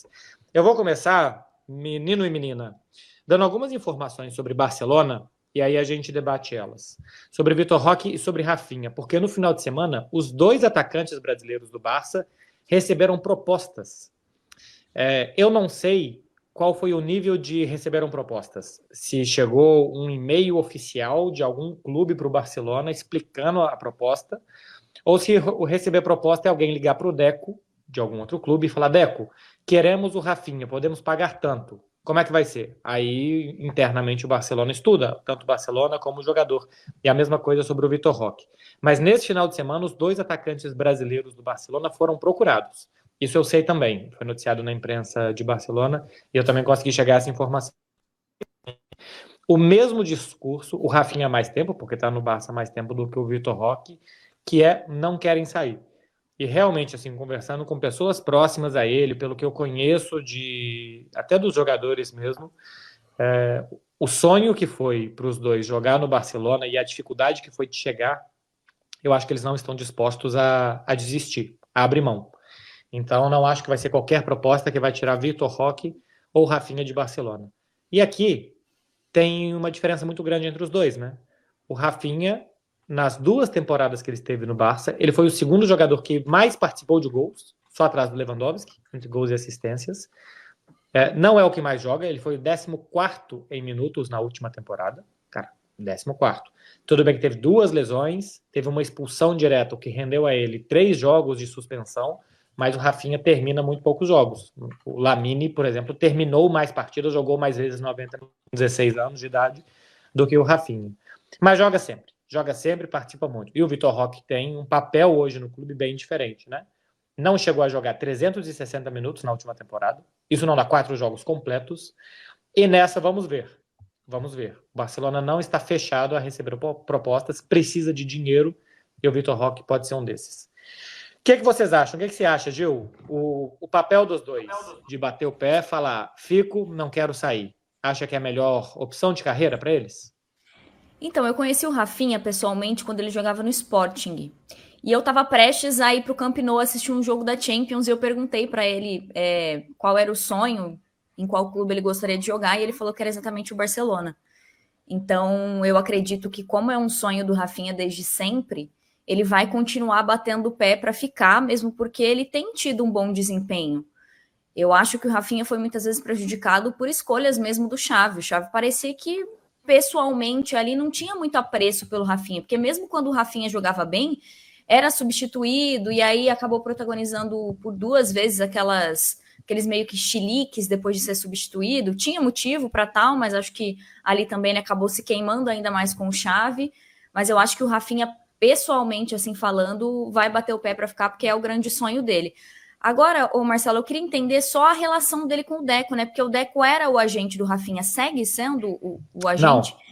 vocês. Eu vou começar, menino e menina, dando algumas informações sobre Barcelona, e aí a gente debate elas. Sobre Vitor Roque e sobre Rafinha, porque no final de semana, os dois atacantes brasileiros do Barça receberam propostas. Eu não sei qual foi o nível de receberam propostas. Se chegou um e-mail oficial de algum clube para o Barcelona explicando a proposta, ou se o receber proposta é alguém ligar para o Deco, de algum outro clube, e falar: Deco, queremos o Rafinha, podemos pagar tanto. Como é que vai ser? Aí, internamente, o Barcelona estuda, tanto o Barcelona como o jogador. E a mesma coisa sobre o Vitor Roque. Mas nesse final de semana, os dois atacantes brasileiros do Barcelona foram procurados. Isso eu sei também. Foi noticiado na imprensa de Barcelona e eu também consegui chegar a essa informação. O mesmo discurso, o Rafinha há mais tempo, porque está no Barça há mais tempo do que o Vitor Roque, que não querem sair. E realmente, assim, conversando com pessoas próximas a ele, pelo que eu conheço até dos jogadores mesmo, o sonho que foi para os dois jogar no Barcelona e a dificuldade que foi de chegar, eu acho que eles não estão dispostos a desistir, a abrir mão. Então, não acho que vai ser qualquer proposta que vai tirar Vitor Roque ou Rafinha de Barcelona. E aqui tem uma diferença muito grande entre os dois, né? O Rafinha, nas 2 temporadas que ele esteve no Barça, ele foi o segundo jogador que mais participou de gols, só atrás do Lewandowski, entre gols e assistências. Não é o que mais joga, ele foi o 14º em minutos na última temporada. Cara, 14º. Tudo bem que teve 2 lesões, teve uma expulsão direta, o que rendeu a ele 3 jogos de suspensão, mas o Rafinha termina muito poucos jogos. O Lamine, por exemplo, terminou mais partidas, jogou mais vezes 90 com 16 anos de idade do que o Rafinha. Mas joga sempre, participa muito. E o Vitor Roque tem um papel hoje no clube bem diferente, né? Não chegou a jogar 360 minutos na última temporada. Isso não dá 4 jogos completos. E nessa, vamos ver. Vamos ver. O Barcelona não está fechado a receber propostas, precisa de dinheiro e o Vitor Roque pode ser um desses. O que vocês acham? O que você acha, Gil? O papel dos dois, de bater o pé, falar, fico, não quero sair. Acha que é a melhor opção de carreira para eles? Então, eu conheci o Rafinha pessoalmente quando ele jogava no Sporting. E eu tava prestes a ir pro Camp Nou assistir um jogo da Champions e eu perguntei para ele qual era o sonho, em qual clube ele gostaria de jogar, e ele falou que era exatamente o Barcelona. Então, eu acredito que, como é um sonho do Rafinha desde sempre, ele vai continuar batendo o pé para ficar, mesmo porque ele tem tido um bom desempenho. Eu acho que o Rafinha foi muitas vezes prejudicado por escolhas mesmo do Xavi. O Xavi parecia que, pessoalmente, ali não tinha muito apreço pelo Rafinha, porque mesmo quando o Rafinha jogava bem, era substituído e aí acabou protagonizando por 2 vezes aqueles meio que chiliques depois de ser substituído. Tinha motivo para tal, mas acho que ali também ele acabou se queimando ainda mais com o Xavi. Mas eu acho que o Rafinha, pessoalmente, assim falando, vai bater o pé para ficar, porque é o grande sonho dele. Agora, ô Marcelo, eu queria entender só a relação dele com o Deco, né? Porque o Deco era o agente do Rafinha, segue sendo o agente? Não.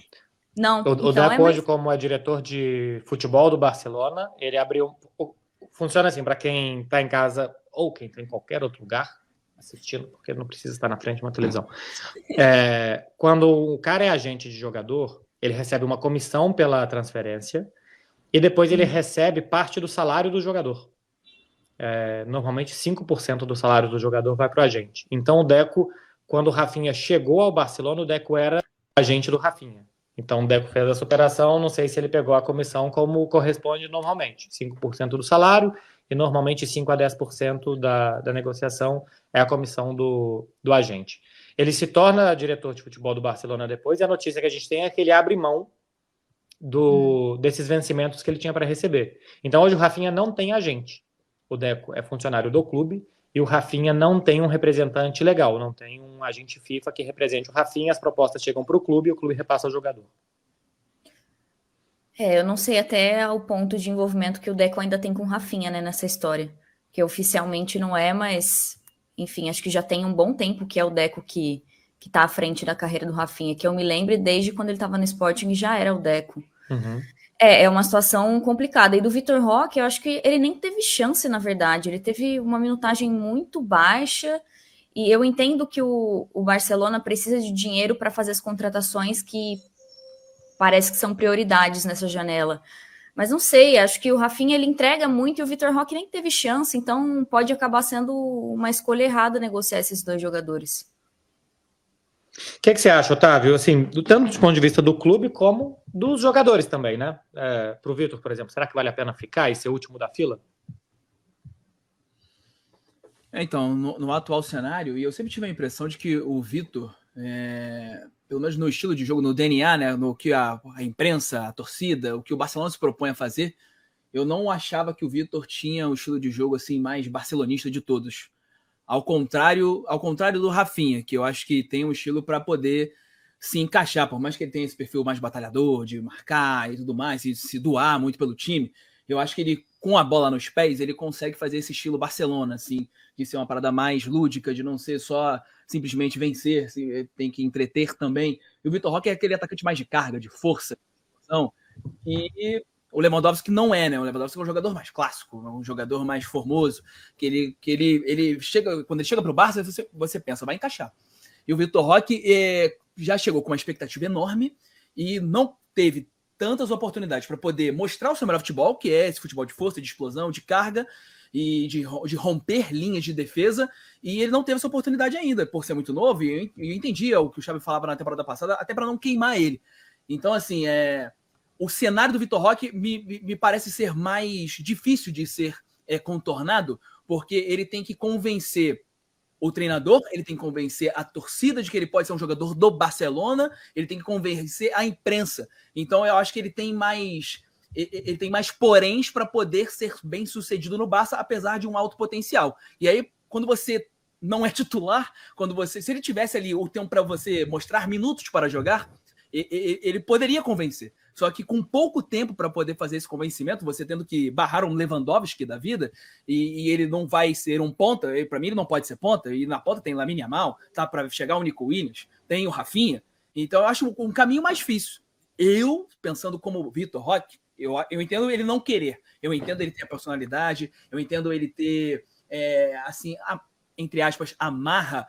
Não, O então Deco hoje, mais. como é diretor de futebol do Barcelona, ele abriu... Funciona assim, para quem está em casa ou quem está em qualquer outro lugar assistindo, porque não precisa estar na frente de uma televisão. Quando o cara é agente de jogador, ele recebe uma comissão pela transferência e depois ele recebe parte do salário do jogador. Normalmente 5% do salário do jogador vai para o agente. Então o Deco, quando o Rafinha chegou ao Barcelona, o Deco era agente do Rafinha. Então o Deco fez essa operação, não sei se ele pegou a comissão como corresponde normalmente, 5% do salário e normalmente 5 a 10% da negociação é a comissão do agente. Ele se torna diretor de futebol do Barcelona depois e a notícia que a gente tem é que ele abre mão desses vencimentos que ele tinha para receber. Então hoje o Rafinha não tem agente. O Deco é funcionário do clube e o Rafinha não tem um representante legal, não tem um agente FIFA que represente o Rafinha, as propostas chegam para o clube e o clube repassa ao jogador. Eu não sei até o ponto de envolvimento que o Deco ainda tem com o Rafinha, né, nessa história. Que oficialmente não é, mas, enfim, acho que já tem um bom tempo que é o Deco que tá à frente da carreira do Rafinha, que eu me lembro desde quando ele estava no Sporting já era o Deco. Uhum. É uma situação complicada. E do Vitor Roque, eu acho que ele nem teve chance, na verdade. Ele teve uma minutagem muito baixa. E eu entendo que o Barcelona precisa de dinheiro para fazer as contratações que parece que são prioridades nessa janela. Mas não sei, acho que o Rafinha ele entrega muito e o Vitor Roque nem teve chance, então pode acabar sendo uma escolha errada negociar esses dois jogadores. O que você acha, Otávio? Assim, tanto do ponto de vista do clube como dos jogadores também, né? Para o Vitor, por exemplo, será que vale a pena ficar e ser o último da fila? Então, no atual cenário, e eu sempre tive a impressão de que o Vitor, pelo menos no estilo de jogo, no DNA, né, no que a imprensa, a torcida, o que o Barcelona se propõe a fazer, eu não achava que o Vitor tinha um estilo de jogo assim mais barcelonista de todos. Ao contrário do Rafinha, que eu acho que tem um estilo para poder se encaixar, por mais que ele tenha esse perfil mais batalhador, de marcar e tudo mais, e se doar muito pelo time, eu acho que ele, com a bola nos pés, ele consegue fazer esse estilo Barcelona, assim, de ser uma parada mais lúdica, de não ser só simplesmente vencer, assim, tem que entreter também. E o Vitor Roque é aquele atacante mais de carga, de força, e o Lewandowski não é, né? O Lewandowski é um jogador mais clássico, um jogador mais formoso, que ele chega, quando ele chega para o Barça, você pensa, vai encaixar. E o Vitor Roque já chegou com uma expectativa enorme e não teve tantas oportunidades para poder mostrar o seu melhor futebol, que é esse futebol de força, de explosão, de carga e de romper linhas de defesa, e ele não teve essa oportunidade ainda, por ser muito novo, e eu entendia o que o Xavi falava na temporada passada, até para não queimar ele. Então, assim, o cenário do Vitor Roque me parece ser mais difícil de ser contornado, porque ele tem que convencer o treinador, ele tem que convencer a torcida de que ele pode ser um jogador do Barcelona, ele tem que convencer a imprensa. Então eu acho que ele tem mais poréns para poder ser bem sucedido no Barça, apesar de um alto potencial. E aí, quando você não é titular, se ele tivesse ali o tempo para você mostrar minutos para jogar, ele poderia convencer. Só que com pouco tempo para poder fazer esse convencimento, você tendo que barrar um Lewandowski da vida, e ele não vai ser um ponta, para mim ele não pode ser ponta, e na ponta tem Lamine Yamal, tá, para chegar o Nico Williams, tem o Rafinha, então eu acho um caminho mais difícil. Eu, pensando como Vitor Roque, eu entendo ele não querer, eu entendo ele ter a personalidade, eu entendo ele ter, assim, entre aspas, amarra,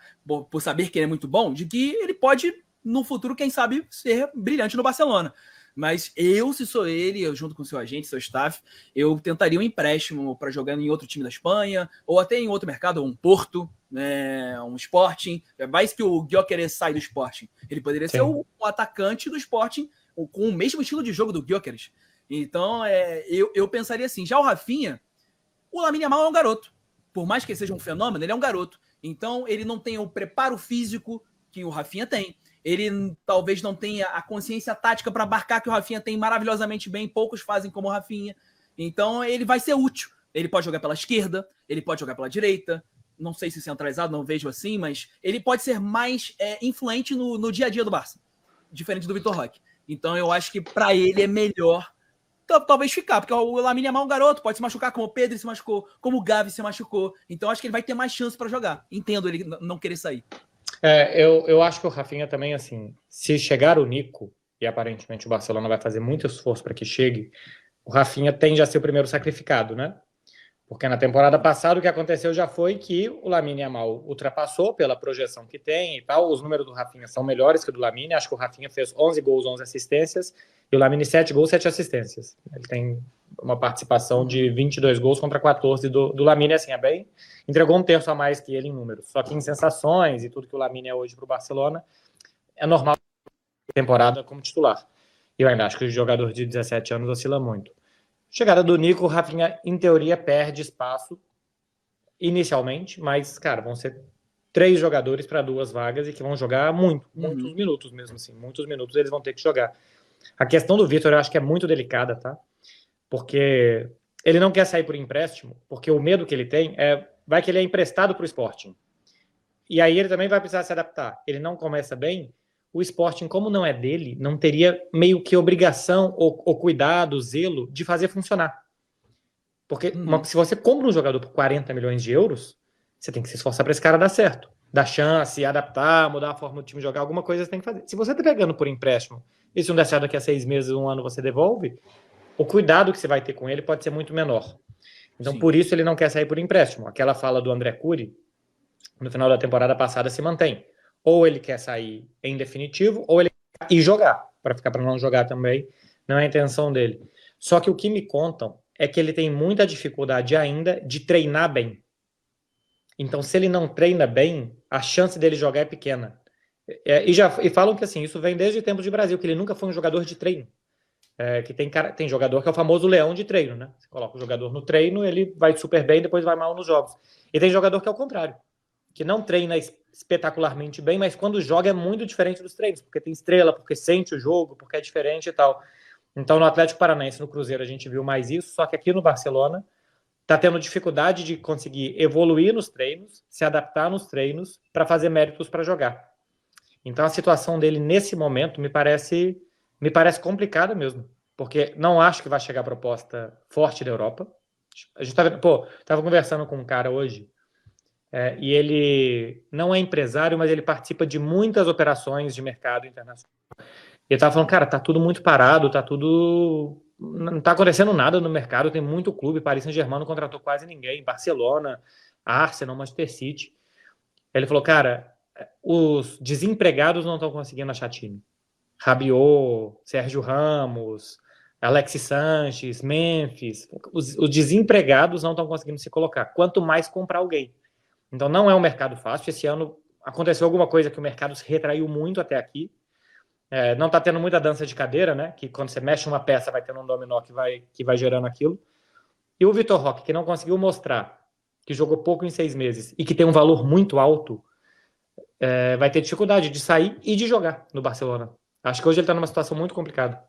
por saber que ele é muito bom, de que ele pode, no futuro, quem sabe, ser brilhante no Barcelona. Mas se sou ele, eu junto com o seu agente, seu staff, eu tentaria um empréstimo para jogar em outro time da Espanha, ou até em outro mercado, um Porto, né, um Sporting. Mais que o Gyökeres sai do Sporting. Ele poderia ser o atacante do Sporting, com o mesmo estilo de jogo do Gyökeres. Então, eu pensaria assim, já o Rafinha, o Lamine Yamal é um garoto. Por mais que ele seja um fenômeno, ele é um garoto. Então, ele não tem o preparo físico que o Rafinha tem. Ele talvez não tenha a consciência tática para abarcar que o Rafinha tem maravilhosamente bem, poucos fazem como o Rafinha. Então ele vai ser útil. Ele pode jogar pela esquerda, ele pode jogar pela direita, não sei se centralizado, não vejo assim, mas ele pode ser mais influente no dia a dia do Barça, diferente do Vitor Roque. Então eu acho que para ele é melhor talvez ficar, porque o Lamine Yamal é um garoto, pode se machucar como o Pedro se machucou, como o Gavi se machucou. Então acho que ele vai ter mais chance para jogar. Entendo ele não querer sair. Eu acho que o Rafinha também, assim, se chegar o Nico, e aparentemente o Barcelona vai fazer muito esforço para que chegue, o Rafinha tende a ser o primeiro sacrificado, né? Porque na temporada passada o que aconteceu já foi que o Lamine Yamal ultrapassou pela projeção que tem e tal. Os números do Rafinha são melhores que o do Lamine. Acho que o Rafinha fez 11 gols, 11 assistências e o Lamine 7 gols, 7 assistências. Ele tem uma participação de 22 gols contra 14 do Lamine, assim, entregou um terço a mais que ele em números. Só que em sensações e tudo que o Lamine é hoje para o Barcelona, é normal temporada como titular. E eu ainda acho que o jogador de 17 anos oscila muito. Chegada do Nico, o Rafinha, em teoria, perde espaço inicialmente, mas, cara, vão ser 3 jogadores para 2 vagas e que vão jogar muitos minutos mesmo assim. Muitos minutos eles vão ter que jogar. A questão do Vitor eu acho que é muito delicada, tá? Porque ele não quer sair por empréstimo, porque o medo que ele tem vai que ele é emprestado para o Sporting. E aí ele também vai precisar se adaptar. Ele não começa bem, o Sporting, como não é dele, não teria meio que obrigação ou cuidado, zelo de fazer funcionar. Porque se você compra um jogador por 40 milhões de euros, você tem que se esforçar para esse cara dar certo. Dar chance, adaptar, mudar a forma do time jogar, alguma coisa você tem que fazer. Se você está pegando por empréstimo, e se não der certo daqui a 6 meses, 1 ano você devolve, o cuidado que você vai ter com ele pode ser muito menor. Então, sim, por isso ele não quer sair por empréstimo. Aquela fala do André Curi, no final da temporada passada, se mantém. Ou ele quer sair em definitivo, ou ele quer ir jogar. Para não jogar também, não é a intenção dele. Só que o que me contam é que ele tem muita dificuldade ainda de treinar bem. Então, se ele não treina bem, a chance dele jogar é pequena. E falam que assim, isso vem desde o tempo de Brasil, que ele nunca foi um jogador de treino. Que tem jogador que é o famoso leão de treino, né? Você coloca o jogador no treino, ele vai super bem, depois vai mal nos jogos. E tem jogador que é o contrário, que não treina espetacularmente bem, mas quando joga é muito diferente dos treinos, porque tem estrela, porque sente o jogo, porque é diferente e tal. Então, no Atlético Paranaense, no Cruzeiro, a gente viu mais isso, só que aqui no Barcelona tá tendo dificuldade de conseguir evoluir nos treinos, se adaptar nos treinos para fazer méritos para jogar. Então, a situação dele nesse momento me parece complicada mesmo, porque não acho que vai chegar proposta forte da Europa. A gente tava conversando com um cara hoje, e ele não é empresário, mas ele participa de muitas operações de mercado internacional. E ele tava falando, cara, tá tudo muito parado, não tá acontecendo nada no mercado, tem muito clube, Paris Saint-Germain não contratou quase ninguém, Barcelona, Arsenal, Manchester City. Ele falou, cara, os desempregados não estão conseguindo achar time. Rabiot, Sérgio Ramos, Alexis Sanches, Memphis, os desempregados não estão conseguindo se colocar, quanto mais comprar alguém. Então não é um mercado fácil. Esse ano aconteceu alguma coisa que o mercado se retraiu muito até aqui. Não está tendo muita dança de cadeira, né? Que quando você mexe uma peça vai tendo um dominó que vai gerando aquilo. E o Vitor Roque, que não conseguiu mostrar, que jogou pouco em 6 meses e que tem um valor muito alto, vai ter dificuldade de sair e de jogar no Barcelona. Acho que hoje ele está numa situação muito complicada.